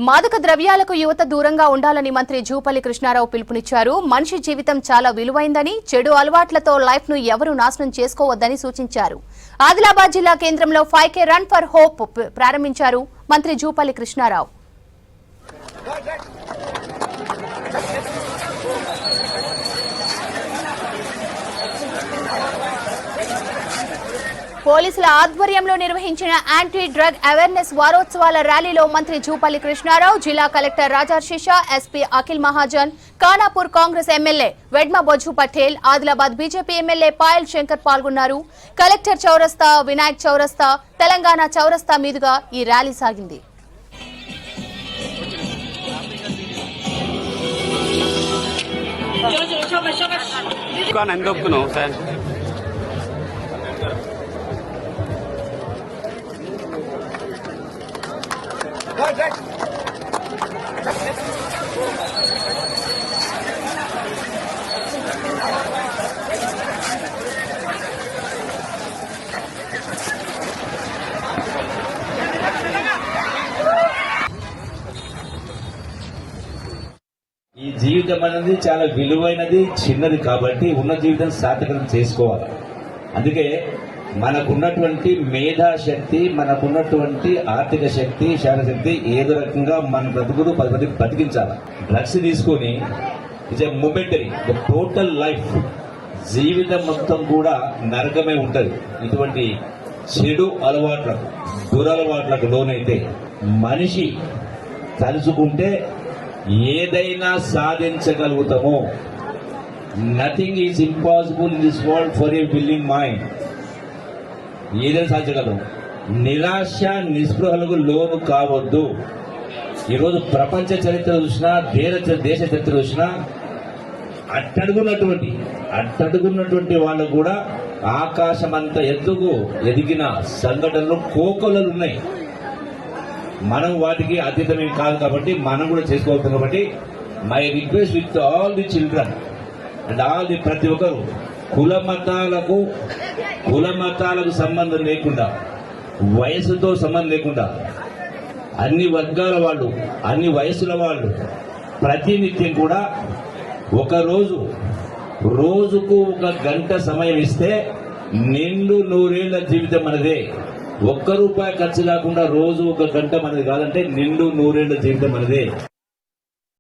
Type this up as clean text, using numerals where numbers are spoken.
మాదక ద్రవ్యాలకు యువత దూరంగా ఉండాలని మంత్రి జూపల్లి కృష్ణారావు పిలుపునిచ్చారు. మనిషి జీవితం చాలా విలువైందని, చెడు అలవాట్లతో లైఫ్ ను ఎవరూ నాశనం చేసుకోవద్దని సూచించారు. ఆదిలాబాద్ జిల్లా కేంద్రంలో 5K రన్ ఫర్ హోప్ ప్రారంభించారు మంత్రి జూపల్లి కృష్ణారావు. పోలీసుల ఆధ్వర్యంలో నిర్వహించిన యాంటీ డ్రగ్ అవేర్నెస్ వారోత్సవాల ర్యాలీలో మంత్రి జూపల్లి కృష్ణారావు, జిల్లా collector Rajarshi, SP Akhil Mahajan, Khanapur Congress MLA Vedma Bojju Patel, Adilabad BJP MLA Payal Shankar పాల్గొన్నారు. కలెక్టర్ చౌరస్తా, వినాయక్ చౌరస్తా, తెలంగాణ చౌరస్తా మీదుగా ఈ ర్యాలీ సాగింది. ఈ జీవితం అనేది చాలా విలువైనది, చిన్నది. కాబట్టి ఉన్న జీవితం సార్థకం చేసుకోవాలి. అందుకే మనకున్నటువంటి మేధాశక్తి, మనకున్నటువంటి ఆర్థిక శక్తి, శారీరశక్తి ఏదో రకంగా మన బ్రతుకులు 10 మందికి బతికించాలి. డ్రగ్స్ తీసుకొని it's a momentary, total life, జీవితం మొత్తం కూడా నరకమే ఉంటుంది. ఇటువంటి చెడు అలవాట్లకు, దురలవాట్లకు లోనైతే మనిషి తలుచుకుంటే ఏదైనా సాధించగలుగుతామో. Nothing is impossible in this world for a willing mind. ఏదైనా సాధించగలం. నిరాశ నిస్పృహలకు లోను కావద్దు. ఈరోజు ప్రపంచ చరిత్ర చూసినా, దేశ చరిత్ర చూసినా అట్టడుగున్నటువంటి వాళ్ళు కూడా ఆకాశమంత ఎత్తుకు ఎదిగిన సంఘటనలు కోకొల్లలు ఉన్నాయి. మనం వాటికి అతీతమేం కాదు కాబట్టి మనం కూడా చేసుకోగలుగుతాం. కాబట్టి my request with all the children and all the ప్రతి ఒక్కరు కుల మతాలకు సంబంధం లేకుండా, వయసుతో సంబంధం లేకుండా, అన్ని వర్గాల వాళ్ళు, అన్ని వయసుల వాళ్ళు ప్రతినిత్యం కూడా రోజుకు 1 గంట సమయం ఇస్తే నిండు 100 ఏళ్ల జీవితం మనదే. ₹1 ఖర్చు కాకుండా రోజు 1 గంట మనది కాదంటే నిండు 100 ఏళ్ల జీవితం మనదే.